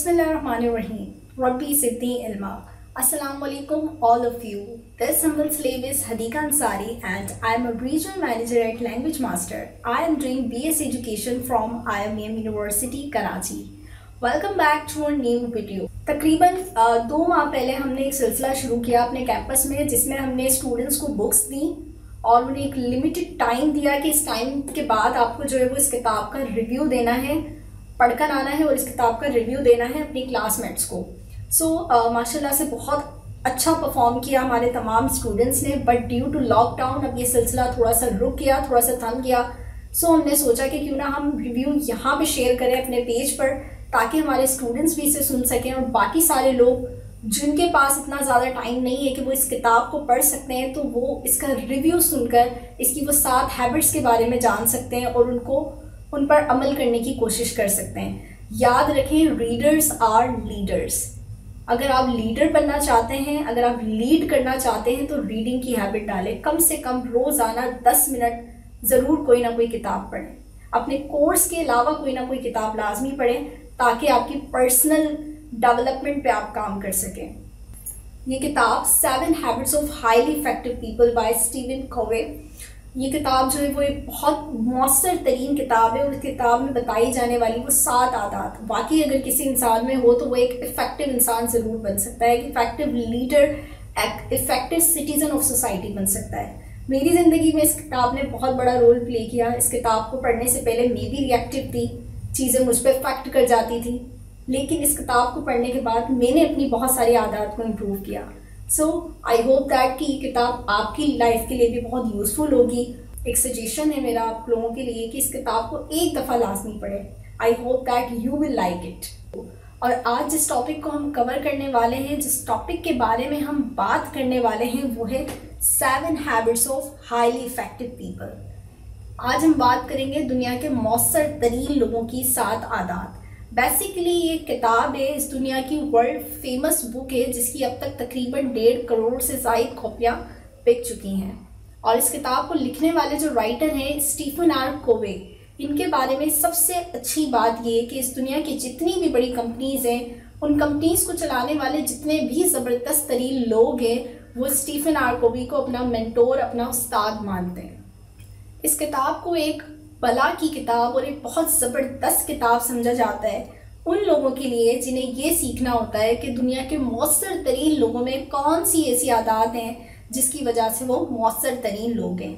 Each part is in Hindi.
Bismillahirrahmanirrahim. Rabbi Siddhi Ilma. Assalamu alaikum all of you. This humble slave is Hadika Ansari and I am a regional manager at Language Master. I am doing BS Education from IIM University, Karachi. Welcome back to our new video. तकरीबन 2 माह पहले हमने एक सिलसिला शुरू किया अपने कैंपस में जिसमें हमने स्टूडेंट्स को बुक्स दी और उन्हें एक लिमिटेड टाइम दिया कि इस टाइम के बाद आपको जो है वो इस किताब का रिव्यू देना है, पढ़कर आना है और इस किताब का रिव्यू देना है अपनी क्लासमेट्स को। माशाल्लाह से बहुत अच्छा परफॉर्म किया हमारे तमाम स्टूडेंट्स ने, बट ड्यू टू लॉकडाउन अब ये सिलसिला थोड़ा सा रुक गया, थोड़ा सा थम गया। हमने सोचा कि क्यों ना हम रिव्यू यहाँ पे शेयर करें अपने पेज पर, ताकि हमारे स्टूडेंट्स भी इसे सुन सकें और बाकी सारे लोग जिनके पास इतना ज़्यादा टाइम नहीं है कि वो इस किताब को पढ़ सकते हैं, तो वो इसका रिव्यू सुनकर इसकी वो 7 हैबिट्स के बारे में जान सकते हैं और उन पर अमल करने की कोशिश कर सकते हैं। याद रखें, रीडर्स आर लीडर्स। अगर आप लीडर बनना चाहते हैं, अगर आप लीड करना चाहते हैं, तो रीडिंग की हैबिट डालें। कम से कम रोज़ाना 10 मिनट ज़रूर कोई ना कोई किताब पढ़ें। अपने कोर्स के अलावा कोई ना कोई किताब लाजमी पढ़ें ताकि आपकी पर्सनल डेवलपमेंट पे आप काम कर सकें। ये किताब 7 habits of highly effective people by Stephen Covey, ये किताब जो है वो एक बहुत मौसर तरीन किताब है और इस किताब में बताई जाने वाली वो 7 आदत वाकई अगर किसी इंसान में हो तो वो एक इफ़ेक्टिव इंसान ज़रूर बन सकता है, एक इफ़ेक्टिव लीडर, एक इफ़ेक्टिव सिटीज़न ऑफ सोसाइटी बन सकता है। मेरी ज़िंदगी में इस किताब ने बहुत बड़ा रोल प्ले किया। इस किताब को पढ़ने से पहले मैं भी रिएक्टिव थी, चीज़ें मुझ पर इफेक्ट कर जाती थी, लेकिन इस किताब को पढ़ने के बाद मैंने अपनी बहुत सारी आदत को इम्प्रूव किया। आई होप दैट कि ये किताब आपकी लाइफ के लिए भी बहुत यूज़फुल होगी। एक सजेशन है मेरा आप लोगों के लिए कि इस किताब को एक दफ़ा लाजमी पढ़ें। I hope that you will like it. और आज जिस टॉपिक को हम कवर करने वाले हैं, जिस टॉपिक के बारे में हम बात करने वाले हैं, वो है 7 habits of highly effective people. आज हम बात करेंगे दुनिया के मौसर तरीन लोगों की 7 आदत। बेसिकली ये किताब है, इस दुनिया की वर्ल्ड फेमस बुक है जिसकी अब तक तकरीबन 1.5 करोड़ से ज़ायद कॉपियाँ बिक चुकी हैं। और इस किताब को लिखने वाले जो राइटर हैं स्टीफन आर कोवे, इनके बारे में सबसे अच्छी बात ये है कि इस दुनिया की जितनी भी बड़ी कंपनीज़ हैं, उन कंपनीज़ को चलाने वाले जितने भी ज़बरदस्त तरीन लोग हैं, वो स्टीफन आर कोवे को अपना मेंटोर, अपना उस्ताद मानते हैं। इस किताब को एक बला की किताब और एक बहुत ज़बरदस्त किताब समझा जाता है उन लोगों के लिए जिन्हें ये सीखना होता है कि दुनिया के मौसर तरीन लोगों में कौन सी ऐसी आदत हैं जिसकी वजह से वो मौसर तरीन लोग हैं।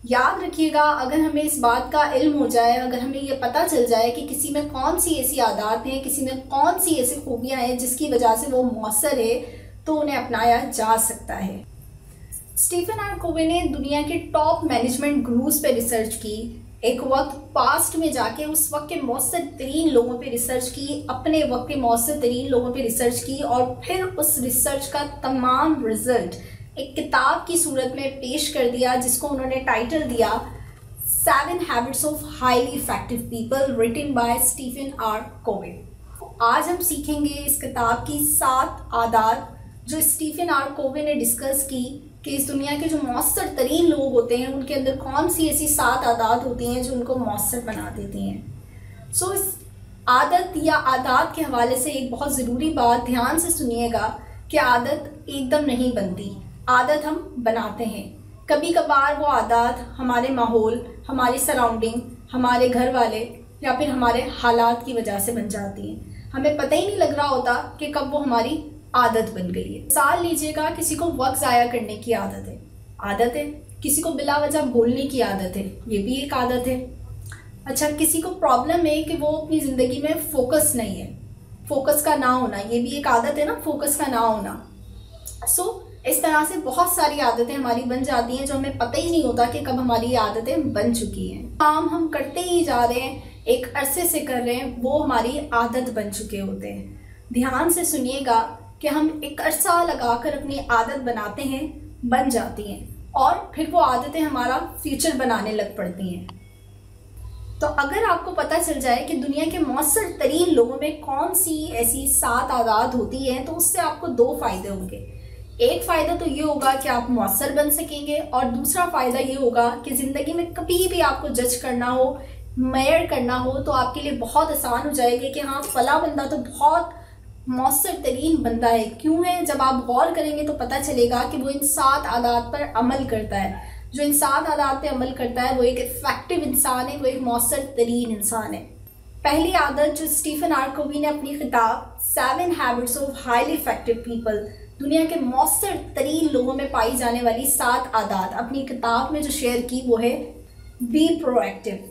याद रखिएगा, अगर हमें इस बात का इल्म हो जाए, अगर हमें ये पता चल जाए कि किसी में कौन सी ऐसी आदत हैं, किसी में कौन सी ऐसी खूबियाँ हैं जिसकी वजह से वो मौसर है, तो उन्हें अपनाया जा सकता है। स्टीफन आर कोवे ने दुनिया के टॉप मैनेजमेंट गुरूज पे रिसर्च की, एक वक्त पास्ट में जाके उस वक्त के मौसर तरीन लोगों पे रिसर्च की, अपने वक्त के मौसर तरीन लोगों पे रिसर्च की और फिर उस रिसर्च का तमाम रिजल्ट एक किताब की सूरत में पेश कर दिया जिसको उन्होंने टाइटल दिया 7 habits of highly effective people written by Stephen R Covey. आज हम सीखेंगे इस किताब की 7 आदत जो स्टीफन आर कोवे ने डिस्कस की कि इस दुनिया के जो मौसर तरीन लोग होते हैं उनके अंदर कौन सी ऐसी 7 आदत होती हैं जो उनको मौसर बना देती हैं। इस आदत या आदत के हवाले से एक बहुत ज़रूरी बात ध्यान से सुनिएगा कि आदत एकदम नहीं बनती, आदत हम बनाते हैं। कभी कभार वो आदत हमारे माहौल, हमारी सराउंडिंग, हमारे घर वाले या फिर हमारे हालात की वजह से बन जाती हैं। हमें पता ही नहीं लग रहा होता कि कब वो हमारी आदत बन गई है। मिसाल लीजिएगा, किसी को वक्त ज़ाया करने की आदत है। किसी को बिला वजह बोलने की आदत है, ये भी एक आदत है। अच्छा, किसी को प्रॉब्लम है कि वो अपनी ज़िंदगी में फोकस नहीं है, फोकस का ना होना, ये भी एक आदत है ना, फोकस का ना होना। इस तरह से बहुत सारी आदतें हमारी बन जाती हैं जो हमें पता ही नहीं होता कि कब हमारी आदतें बन चुकी हैं। काम हम करते ही जा रहे हैं, एक अरसे से कर रहे हैं, वो हमारी आदत बन चुके होते हैं। ध्यान से सुनिएगा कि हम एक अरसा लगाकर अपनी आदत बनाते हैं, बन जाती हैं और फिर वो आदतें हमारा फ्यूचर बनाने लग पड़ती हैं। तो अगर आपको पता चल जाए कि दुनिया के मौसर तरीन लोगों में कौन सी ऐसी 7 आदत होती हैं, तो उससे आपको 2 फ़ायदे होंगे। एक फ़ायदा तो ये होगा कि आप मौसर बन सकेंगे और दूसरा फ़ायदा ये होगा कि ज़िंदगी में कभी भी आपको जज करना हो, मेयर करना हो, तो आपके लिए बहुत आसान हो जाएगी कि हाँ, फला बंदा तो बहुत मौसर तरीन बंदा है। क्यों है? जब आप गौर करेंगे तो पता चलेगा कि वो इन 7 आदात पर अमल करता है। जो इन 7 आदात पर अमल करता है वो एक इफेक्टिव इंसान है, वो एक मौसर तरीन इंसान है। पहली आदत जो स्टीफन आर कोवी ने अपनी किताब 7 habits of highly effective people, दुनिया के मौसर तरीन लोगों में पाई जाने वाली 7 आदत अपनी किताब में जो शेयर की वो है बी प्रोएक्टिव।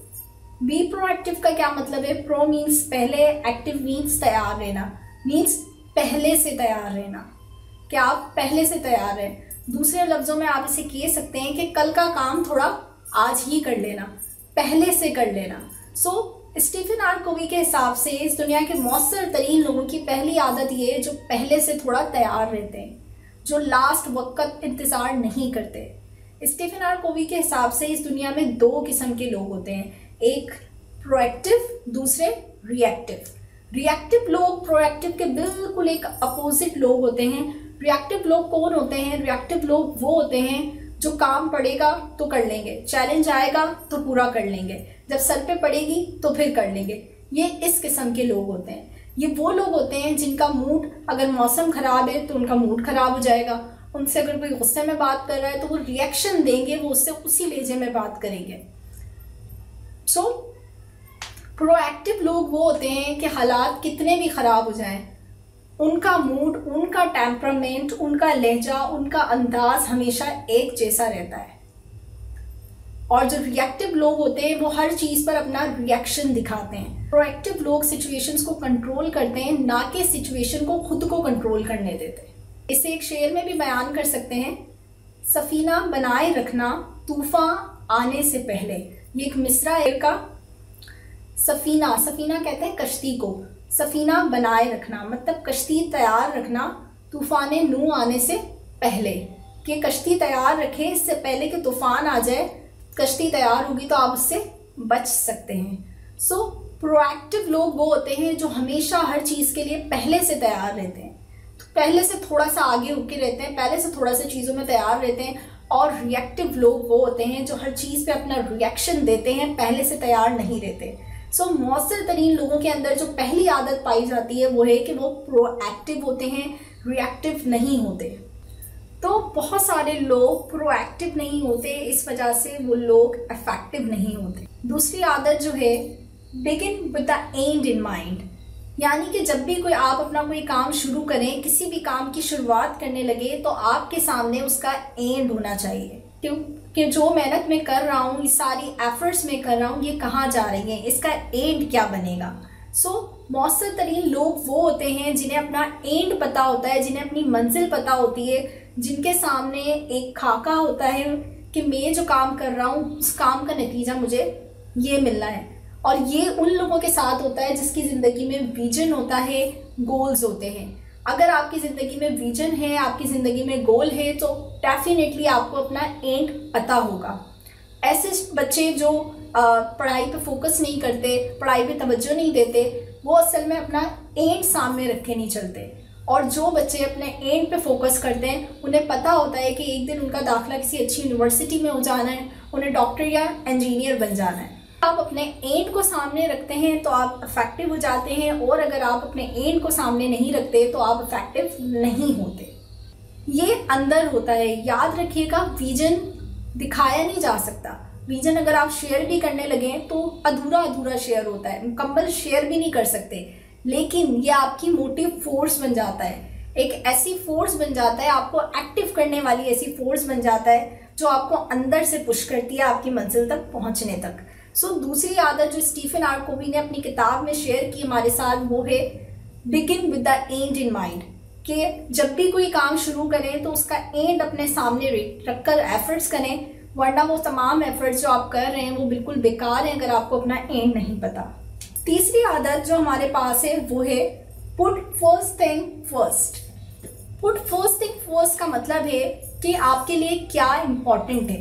बी प्रोएक्टिव का क्या मतलब है? प्रो मीन्स पहले, एक्टिव मीन्स तैयार रहना, मीन्स पहले से तैयार रहना, कि आप पहले से तैयार रहें। दूसरे लफ्ज़ों में आप इसे कह सकते हैं कि कल का काम थोड़ा आज ही कर लेना, पहले से कर लेना। स्टीफन आर कोवी के हिसाब से इस दुनिया के मौसर तरीन लोगों की पहली आदत ये है जो पहले से थोड़ा तैयार रहते हैं, जो लास्ट वक्त इंतज़ार नहीं करते। स्टीफन आर कोवी के हिसाब से इस दुनिया में 2 किस्म के लोग होते हैं, एक प्रोएक्टिव, दूसरे रिएक्टिव। रिएक्टिव लोग प्रोएक्टिव के बिल्कुल एक अपोजिट लोग होते हैं। रिएक्टिव लोग कौन होते हैं? रिएक्टिव लोग वो होते हैं जो काम पड़ेगा तो कर लेंगे, चैलेंज आएगा तो पूरा कर लेंगे, जब सर पे पड़ेगी तो फिर कर लेंगे। ये इस किस्म के लोग होते हैं। ये वो लोग होते हैं जिनका मूड, अगर मौसम ख़राब है तो उनका मूड ख़राब हो जाएगा। उनसे अगर कोई गुस्से में बात कर रहा है तो वो रिएक्शन देंगे, वो उससे उसी लहजे में बात करेंगे। प्रोएक्टिव लोग वो होते हैं कि हालात कितने भी ख़राब हो जाएं, उनका मूड, उनका टेम्परामेंट, उनका लहजा, उनका अंदाज हमेशा एक जैसा रहता है। और जो रिएक्टिव लोग होते हैं वो हर चीज़ पर अपना रिएक्शन दिखाते हैं। प्रोएक्टिव लोग सिचुएशंस को कंट्रोल करते हैं, ना कि सिचुएशन को खुद को कंट्रोल करने देते। इसे एक शेर में भी बयान कर सकते हैं, सफ़ीना बनाए रखना तूफ़ान आने से पहले। ये एक मिसरा है का। सफ़ीना, सफ़ीना कहते हैं कश्ती को, सफ़ीना बनाए रखना मतलब कश्ती तैयार रखना तूफ़ान नू आने से पहले, कि कश्ती तैयार रखें इससे पहले कि तूफ़ान आ जाए। कश्ती तैयार होगी तो आप उससे बच सकते हैं। प्रोएक्टिव लोग वो होते हैं जो हमेशा हर चीज़ के लिए पहले से तैयार रहते हैं, तो पहले से थोड़ा सा आगे होके रहते हैं, पहले से थोड़ा सा चीज़ों में तैयार रहते हैं। और रिएक्टिव लोग वो होते हैं जो हर चीज़ पे अपना रिएक्शन देते हैं, पहले से तैयार नहीं रहते। मौसर तरीन लोगों के अंदर जो पहली आदत पाई जाती है वो है कि वो प्रोएक्टिव होते हैं, रिएक्टिव नहीं होते। तो बहुत सारे लोग प्रोएक्टिव नहीं होते, इस वजह से वो लोग इफेक्टिव नहीं होते। दूसरी आदत जो है begin with the and in mind, यानी कि जब भी कोई आप अपना कोई काम शुरू करें, किसी भी काम की शुरुआत करने लगे तो आपके सामने उसका एंड होना चाहिए। क्योंकि जो मेहनत मैं कर रहा हूँ, ये सारी एफर्ट्स मैं कर रहा हूँ, ये कहाँ जा रही हैं, इसका एंड क्या बनेगा। मौसर तरीन लोग वो होते हैं जिन्हें अपना एंड पता होता है, जिन्हें अपनी मंजिल पता होती है, जिनके सामने एक खाका होता है कि मैं जो काम कर रहा हूँ उस काम का नतीजा मुझे ये मिलना है। और ये उन लोगों के साथ होता है जिसकी ज़िंदगी में विजन होता है, गोल्स होते हैं। अगर आपकी ज़िंदगी में विजन है, आपकी ज़िंदगी में गोल है, तो डेफिनेटली आपको अपना एंड पता होगा। ऐसे बच्चे जो पढ़ाई पे फोकस नहीं करते, पढ़ाई पे तवज्जो नहीं देते, वो असल में अपना एंड सामने रखे नहीं चलते। और जो बच्चे अपने एंड पे फोकस करते हैं, उन्हें पता होता है कि एक दिन उनका दाखिला किसी अच्छी यूनिवर्सिटी में हो जाना है, उन्हें डॉक्टर या इंजीनियर बन जाना है। आप अपने एंड को सामने रखते हैं तो आप इफेक्टिव हो जाते हैं, और अगर आप अपने एंड को सामने नहीं रखते तो आप इफेक्टिव नहीं होते। ये अंदर होता है, याद रखिएगा। विजन दिखाया नहीं जा सकता। विजन अगर आप शेयर भी करने लगे तो अधूरा अधूरा शेयर होता है, मुकम्मल शेयर भी नहीं कर सकते, लेकिन ये आपकी मोटिव फोर्स बन जाता है, एक ऐसी फोर्स बन जाता है, आपको एक्टिव करने वाली ऐसी फोर्स बन जाता है जो आपको अंदर से पुश करती है आपकी मंजिल तक पहुंचने तक। दूसरी आदत जो स्टीफन आर कोवी ने अपनी किताब में शेयर की हमारे साथ वो है begin with the and in mind, कि जब भी कोई काम शुरू करें तो उसका एंड अपने सामने रखकर एफर्ट्स करें, वरना वो तमाम एफर्ट्स जो आप कर रहे हैं वो बिल्कुल बेकार हैं अगर आपको अपना एंड नहीं पता। तीसरी आदत जो हमारे पास है वो है put first thing first. Put first thing first का मतलब है कि आपके लिए क्या इम्पोर्टेंट है।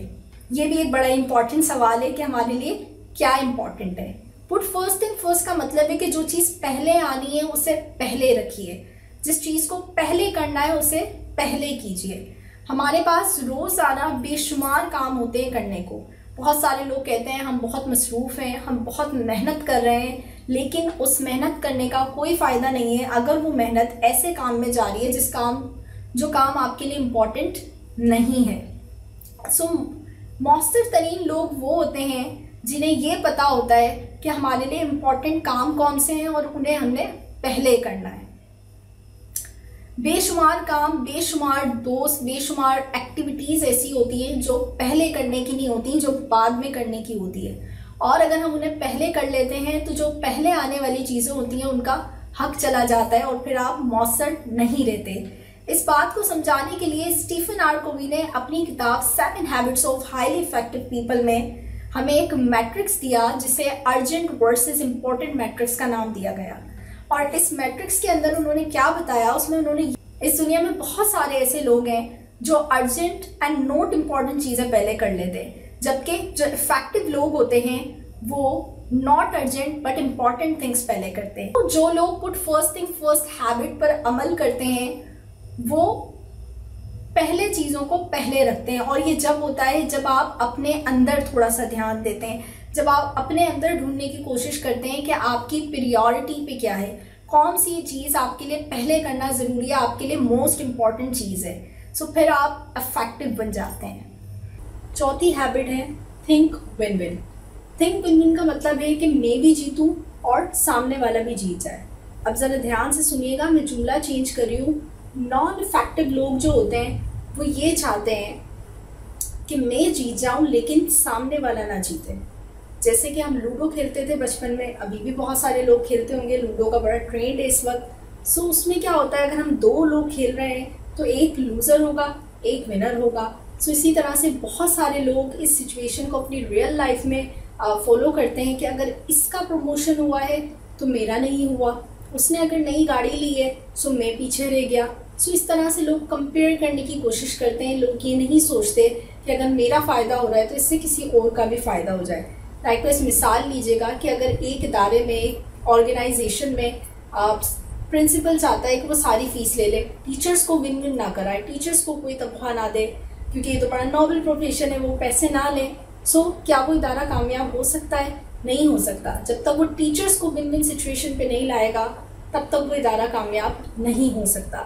ये भी एक बड़ा इम्पोर्टेंट सवाल है कि हमारे लिए क्या इम्पोर्टेंट है। पुट फर्स्ट थिंग फर्स्ट का मतलब है कि जो चीज़ पहले आनी है उसे पहले रखिए, जिस चीज़ को पहले करना है उसे पहले कीजिए। हमारे पास रोज़ाना बेशुमार काम होते हैं करने को। बहुत सारे लोग कहते हैं हम बहुत मसरूफ़ हैं, हम बहुत मेहनत कर रहे हैं, लेकिन उस मेहनत करने का कोई फ़ायदा नहीं है अगर वो मेहनत ऐसे काम में जा रही है जो काम आपके लिए इम्पोर्टेंट नहीं है। सो मौसर तरीन लोग वो होते हैं जिन्हें ये पता होता है कि हमारे लिए इम्पोर्टेंट काम कौन से हैं और उन्हें हमने पहले करना है। बेशुमार काम, बेशुमार दोस्त, बेशुमार एक्टिविटीज़ ऐसी होती हैं जो पहले करने की नहीं होती, जो बाद में करने की होती है। और अगर हम उन्हें पहले कर लेते हैं तो जो पहले आने वाली चीज़ें होती हैं उनका हक चला जाता है और फिर आप मौसर नहीं रहते। इस बात को समझाने के लिए स्टीफन आर कोवी ने अपनी किताब 7 habits of highly effective people में हमें एक मैट्रिक्स दिया जिसे अर्जेंट वर्सेस इम्पोर्टेंट मैट्रिक्स का नाम दिया गया। और इस मैट्रिक्स के अंदर उन्होंने क्या बताया, उसमें उन्होंने इस दुनिया में बहुत सारे ऐसे लोग हैं जो अर्जेंट एंड नॉट इम्पॉर्टेंट चीज़ें पहले कर लेते हैं, जबकि जो इफेक्टिव लोग होते हैं वो not urgent but important things पहले करते हैं। तो जो लोग put first thing first habit पर अमल करते हैं वो पहले चीज़ों को पहले रखते हैं। और ये जब होता है जब आप अपने अंदर थोड़ा सा ध्यान देते हैं, जब आप अपने अंदर ढूंढने की कोशिश करते हैं कि आपकी प्रायोरिटी पे क्या है, कौन सी चीज़ आपके लिए पहले करना ज़रूरी है, आपके लिए मोस्ट इम्पॉर्टेंट चीज़ है। सो फिर आप इफेक्टिव बन जाते हैं। चौथी हैबिट है think win win. Think win win का मतलब है कि मैं भी जीतूँ और सामने वाला भी जीत जाए। अब ज़रा ध्यान से सुनिएगा, मैं जुमला चेंज कर रही हूँ। नॉन इफेक्टिव लोग जो होते हैं वो ये चाहते हैं कि मैं जीत जाऊं लेकिन सामने वाला ना जीते। जैसे कि हम लूडो खेलते थे बचपन में, अभी भी बहुत सारे लोग खेलते होंगे, लूडो का बड़ा ट्रेंड है इस वक्त। सो उसमें क्या होता है, अगर हम 2 लोग खेल रहे हैं तो एक लूज़र होगा एक विनर होगा। सो इसी तरह से बहुत सारे लोग इस सिचुएशन को अपनी रियल लाइफ में फॉलो करते हैं कि अगर इसका प्रमोशन हुआ है तो मेरा नहीं हुआ, उसने अगर नई गाड़ी ली है सो मैं पीछे रह गया। सो इस तरह से लोग कंपेयर करने की कोशिश करते हैं। लोग ये नहीं सोचते कि अगर मेरा फ़ायदा हो रहा है तो इससे किसी और का भी फ़ायदा हो जाए। लाइकवाइज मिसाल लीजिएगा कि अगर एक इदारे में, ऑर्गेनाइजेशन में प्रिंसिपल चाहता है कि वो सारी फ़ीस ले ले, टीचर्स को विन विन ना कराए, टीचर्स को कोई तनख्वाह ना दे क्योंकि ये तो बड़ा नोबल प्रोफेशन है, वो पैसे ना लें। सो क्या वो इदारा कामयाब हो सकता है? नहीं हो सकता। जब तक वो टीचर्स को विन विन सिचुएशन पे नहीं लाएगा तब तक वो इदारा कामयाब नहीं हो सकता।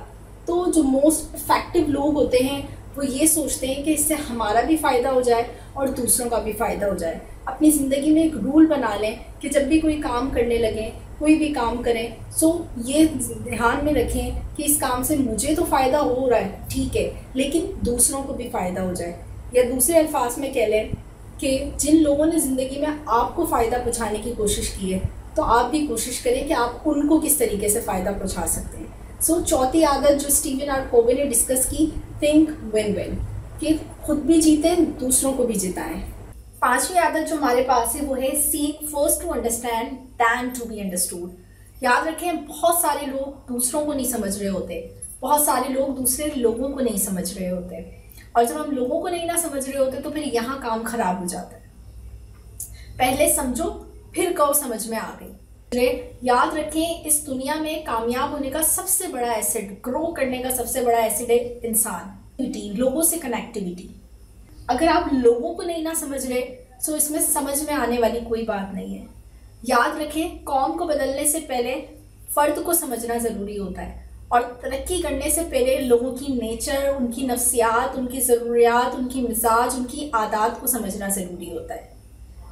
तो जो मोस्ट इफेक्टिव लोग होते हैं वो ये सोचते हैं कि इससे हमारा भी फ़ायदा हो जाए और दूसरों का भी फ़ायदा हो जाए। अपनी ज़िंदगी में एक रूल बना लें कि जब भी कोई काम करने लगें, कोई भी काम करें, सो ये ध्यान में रखें कि इस काम से मुझे तो फ़ायदा हो रहा है, ठीक है, लेकिन दूसरों को भी फ़ायदा हो जाए। या दूसरे अल्फाज में कह लें कि जिन लोगों ने ज़िंदगी में आपको फ़ायदा पहुँचाने की कोशिश की है तो आप भी कोशिश करें कि आप उनको किस तरीके से फ़ायदा पहुँचा सकते हैं। सो चौथी आदत जो स्टीफन आर कोवी ने डिस्कस की, थिंक विन विन, कि खुद भी जीतें दूसरों को भी जिताएं। पांचवी आदत जो हमारे पास है वो है seek first to understand than to be understood. याद रखें, बहुत सारे लोग दूसरों को नहीं समझ रहे होते, बहुत सारे लोग दूसरे लोगों को नहीं समझ रहे होते, और जब हम लोगों को नहीं ना समझ रहे होते तो फिर यहाँ काम खराब हो जाता है। पहले समझो फिर कहो समझ में आ गई। याद रखें, इस दुनिया में कामयाब होने का सबसे बड़ा एसेट, ग्रो करने का सबसे बड़ा एसेट है इंसान, लोगों से कनेक्टिविटी। अगर आप लोगों को नहीं ना समझ रहे तो इसमें समझ में आने वाली कोई बात नहीं है। याद रखें, कौम को बदलने से पहले फ़र्द को समझना ज़रूरी होता है और तरक्की करने से पहले लोगों की नेचर, उनकी नफ्सियात, उनकी ज़रूरियात, उनकी मिजाज, उनकी आदत को समझना ज़रूरी होता है।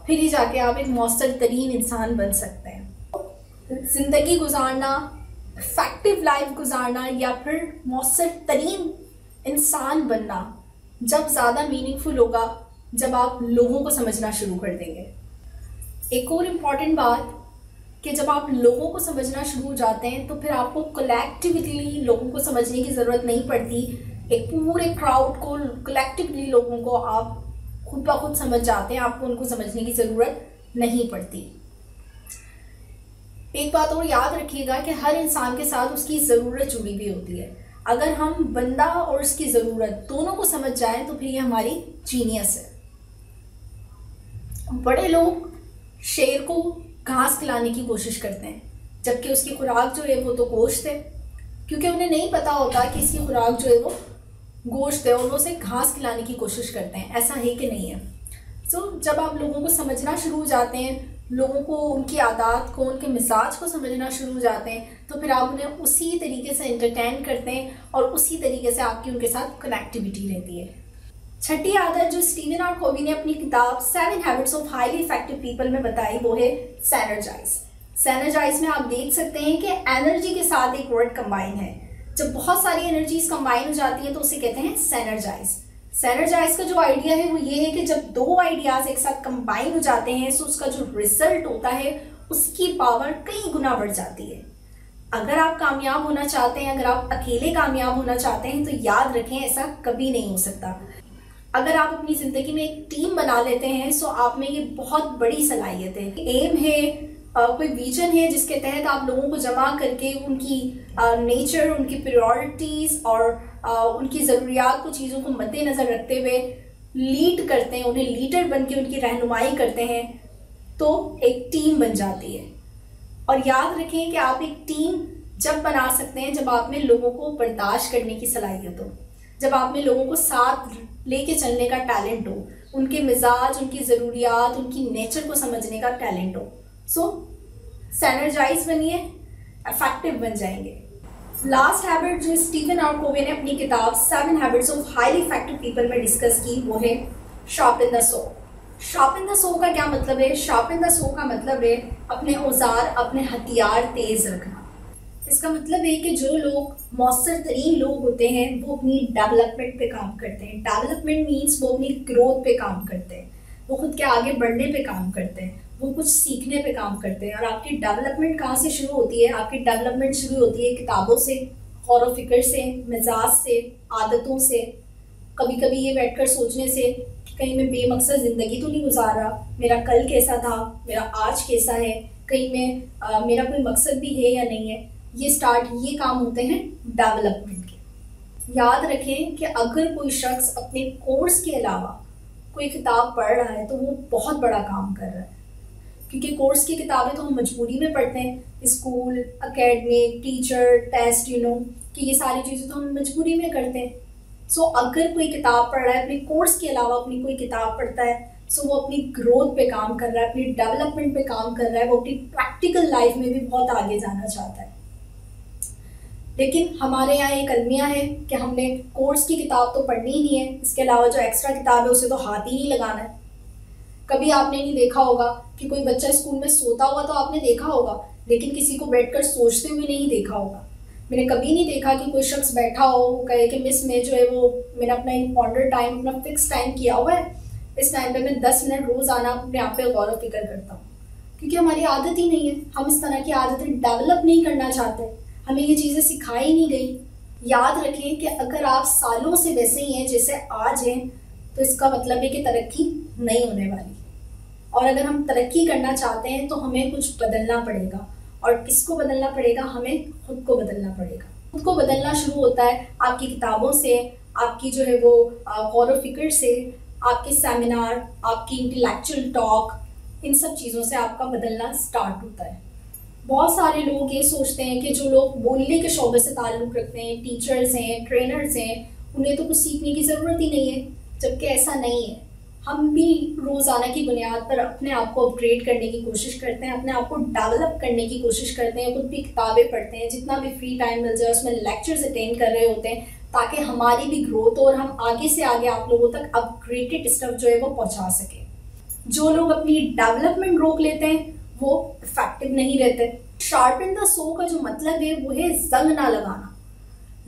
फिर ही जाके आप एक मौसर तरीन इंसान बन सकते हैं। ज़िंदगी गुजारना, इफेक्टिव लाइफ गुजारना या फिर मौसर तरीन इंसान बनना जब ज़्यादा मीनिंगफुल होगा जब आप लोगों को समझना शुरू कर देंगे। एक और इम्पॉर्टेंट बात कि जब आप लोगों को समझना शुरू हो जाते हैं तो फिर आपको कलेक्टिवली लोगों को समझने की ज़रूरत नहीं पड़ती। एक पूरे क्राउड को, कलेक्टिवली लोगों को आप खुद ब खुद समझ जाते हैं, आपको उनको समझने की ज़रूरत नहीं पड़ती। एक बात और याद रखिएगा कि हर इंसान के साथ उसकी ज़रूरत जुड़ी हुई होती है। अगर हम बंदा और उसकी ज़रूरत दोनों को समझ जाएं तो फिर ये हमारी जीनियस है। बड़े लोग शेर को घास खिलाने की कोशिश करते हैं जबकि उसकी खुराक जो है वो तो गोश्त है, क्योंकि उन्हें नहीं पता होता कि इसकी खुराक जो है वो गोश्त है और वो उसे घास खिलाने की कोशिश करते हैं। ऐसा है कि नहीं है? सो जब आप लोगों को समझना शुरू हो जाते हैं, लोगों को, उनकी आदत को, उनके मिजाज को समझना शुरू हो जाते हैं, तो फिर आप उन्हें उसी तरीके से एंटरटेन करते हैं और उसी तरीके से आपकी उनके साथ कनेक्टिविटी रहती है। छठी आदत जो स्टीवन आर कोवी ने अपनी किताब 7 habits of highly effective people में बताई वो है सैनर्जाइज। सैनर्जाइज में आप देख सकते हैं कि एनर्जी के साथ एक वर्ड कंबाइन है। जब बहुत सारी एनर्जीज कंबाइन हो जाती है तो उसे कहते हैं सैनर्जाइज। सैनर्जाइज का जो आइडिया है वो ये है कि जब दो आइडियाज एक साथ कंबाइन हो जाते हैं तो उसका जो रिजल्ट होता है उसकी पावर कई गुना बढ़ जाती है। अगर आप कामयाब होना चाहते हैं, अगर आप अकेले कामयाब होना चाहते हैं, तो याद रखें ऐसा कभी नहीं हो सकता। अगर आप अपनी ज़िंदगी में एक टीम बना लेते हैं तो आप में ये बहुत बड़ी सलाहियत है। एम है, कोई विजन है जिसके तहत आप लोगों को जमा करके उनकी नेचर, उनकी प्रायोरिटीज़ और उनकी ज़रूरियात को, चीज़ों को मद्देनज़र रखते हुए लीड करते हैं, उन्हें लीडर बन के उनकी रहनुमाई करते हैं, तो एक टीम बन जाती है। और याद रखें कि आप एक टीम जब बना सकते हैं जब आप में लोगों को बर्दाश्त करने की सलाहियत हो, जब आप में लोगों को साथ लेके चलने का टैलेंट हो, उनके मिजाज, उनकी ज़रूरियात, उनकी नेचर को समझने का टैलेंट हो। सो सैनर्जाइज बनिए, इफेक्टिव बन जाएंगे। लास्ट हैबिट जो स्टीवन आर कोवी ने अपनी किताब 7 habits of highly effective people में डिस्कस की वो है sharpen the saw. Sharpen the saw का क्या मतलब है? शार्पन द सॉ का मतलब है अपने औजार, अपने हथियार तेज रखना। इसका मतलब है कि जो लोग मौसर तरीन लोग होते हैं वो अपनी डेवलपमेंट पे काम करते हैं। डेवलपमेंट मीन्स वो अपनी ग्रोथ पे काम करते हैं, वो खुद के आगे बढ़ने पे काम करते हैं, वो कुछ सीखने पे काम करते हैं। और आपकी डेवलपमेंट कहाँ से शुरू होती है? आपकी डेवलपमेंट शुरू होती है किताबों से, गौर व फिक्र से, मिजाज से, आदतों से। कभी कभी ये बैठकर सोचने से कि कहीं मैं बेमकसद ज़िंदगी तो नहीं गुजार रहा, मेरा कल कैसा था, मेरा आज कैसा है, कहीं मैं मेरा कोई मकसद भी है या नहीं है। ये काम होते हैं डेवलपमेंट के। याद रखें कि अगर कोई शख्स अपने कोर्स के अलावा कोई किताब पढ़ रहा है तो वो बहुत बड़ा काम कर रहा है, क्योंकि कोर्स की किताबें तो हम मजबूरी में पढ़ते हैं, स्कूल, एकेडमिक, टीचर, टेस्ट, कि ये सारी चीज़ें तो हम मजबूरी में करते हैं। सो अगर कोई किताब पढ़ रहा है, अपने कोर्स के अलावा अपनी कोई किताब पढ़ता है, सो वो अपनी ग्रोथ पे काम कर रहा है, अपनी डेवलपमेंट पे काम कर रहा है, वो अपनी प्रैक्टिकल लाइफ में भी बहुत आगे जाना चाहता है। लेकिन हमारे यहाँ एक अलमिया है कि हमने कोर्स की किताब तो पढ़नी ही नहीं है, इसके अलावा जो एक्स्ट्रा किताब है उसे तो हाथ ही नहीं लगाना है। कभी आपने नहीं देखा होगा कि कोई बच्चा स्कूल में सोता हुआ तो आपने देखा होगा, लेकिन किसी को बैठकर सोचते हुए नहीं देखा होगा। मैंने कभी नहीं देखा कि कोई शख्स बैठा हो, वो कहे कि मिस मैं जो है वो मैंने अपना इम्पॉर्टेंट टाइम, अपना फिक्स टाइम किया हुआ है, इस टाइम पे मैं 10 मिनट रोज़ाना अपने आप पे गौर व फिक्र करता हूँ। क्योंकि हमारी आदत ही नहीं है, हम इस तरह की आदतें डेवलप नहीं करना चाहते, हमें ये चीज़ें सिखाई नहीं गई। याद रखें कि अगर आप सालों से वैसे ही हैं जैसे आज हैं तो इसका मतलब है कि तरक्की नहीं होने वाली। और अगर हम तरक्की करना चाहते हैं तो हमें कुछ बदलना पड़ेगा। और किसको बदलना पड़ेगा? हमें खुद को बदलना पड़ेगा। खुद को बदलना शुरू होता है आपकी किताबों से, आपकी जो है वो गौर व फिक्र से, आपके सेमिनार, आपकी इंटेलेक्चुअल टॉक, इन सब चीज़ों से आपका बदलना स्टार्ट होता है। बहुत सारे लोग ये सोचते हैं कि जो लोग बोलने के शोबे से ताल्लुक़ रखते हैं, टीचर्स हैं, ट्रेनर्स हैं, उन्हें तो कुछ सीखने की ज़रूरत ही नहीं है, जबकि ऐसा नहीं है। हम भी रोज़ाना की बुनियाद पर अपने आप को अपग्रेड करने की कोशिश करते हैं, अपने आप को डेवलप करने की कोशिश करते हैं, खुद भी किताबें पढ़ते हैं, जितना भी फ्री टाइम मिल जाए उसमें लेक्चर्स अटेंड कर रहे होते हैं ताकि हमारी भी ग्रोथ हो और हम आगे से आगे आप लोगों तक अपग्रेडेड स्टफ जो है वो पहुँचा सकें। जो लोग अपनी डेवलपमेंट रोक लेते हैं वो इफेक्टिव नहीं रहते। शार्पन द सो का जो मतलब है वो है जंग ना लगाना।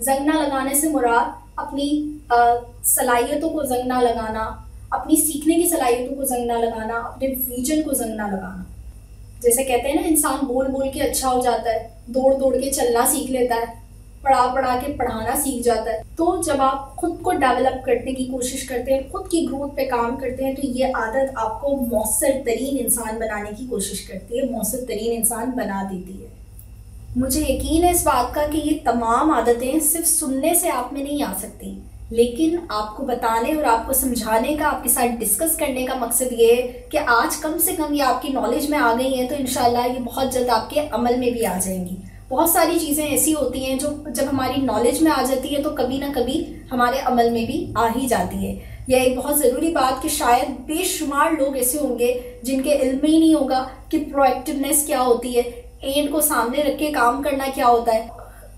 जंग ना लगाने से मुराद अपनी सलाहियतों को जंग ना लगाना, अपनी सीखने की सलाहियतों को जंग ना लगाना, अपने विजन को जंग ना लगाना। जैसे कहते हैं ना, इंसान बोल बोल के अच्छा हो जाता है, दौड़ दौड़ के चलना सीख लेता है, पढ़ा पढ़ा के पढ़ाना सीख जाता है। तो जब आप खुद को डेवलप करने की कोशिश करते हैं, खुद की ग्रोथ पे काम करते हैं, तो ये आदत आपको मौसर तरीन इंसान बनाने की कोशिश करती है, मौसर तरीन इंसान बना देती है। मुझे यकीन है इस बात का कि ये तमाम आदतें सिर्फ सुनने से आप में नहीं आ सकती, लेकिन आपको बताने और आपको समझाने का, आपके साथ डिस्कस करने का मकसद ये है कि आज कम से कम ये आपकी नॉलेज में आ गई हैं तो इंशाल्लाह ये बहुत जल्द आपके अमल में भी आ जाएंगी। बहुत सारी चीज़ें ऐसी होती हैं जो जब हमारी नॉलेज में आ जाती है तो कभी ना कभी हमारे अमल में भी आ ही जाती है। यह एक बहुत ज़रूरी बात कि शायद बेशुमार लोग ऐसे होंगे जिनके इल्म ही नहीं होगा कि प्रोएक्टिवनेस क्या होती है, एंड को सामने रख के काम करना क्या होता है,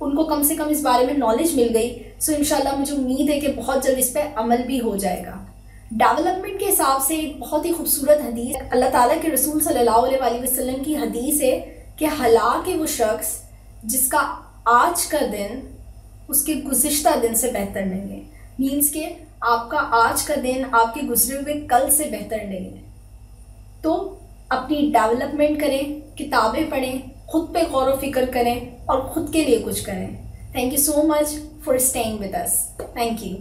उनको कम से कम इस बारे में नॉलेज मिल गई। सो इंशाल्लाह मुझे उम्मीद है कि बहुत जल्द इस पर अमल भी हो जाएगा। डेवलपमेंट के हिसाब से एक बहुत ही खूबसूरत हदीस अल्लाह ताला के रसूल सल्लल्लाहु अलैहि वसल्लम की हदीस है कि हलाक है वो शख्स जिसका आज का दिन उसके गुज़िश्ता दिन से बेहतर नहीं है। मीन्स के आपका आज का दिन आपके गुजरे हुए कल से बेहतर नहीं है। तो अपनी डेवलपमेंट करें, किताबें पढ़ें, खुद पे गौर व फिक्र करें और ख़ुद के लिए कुछ करें। Thank you so much for staying with us. Thank you.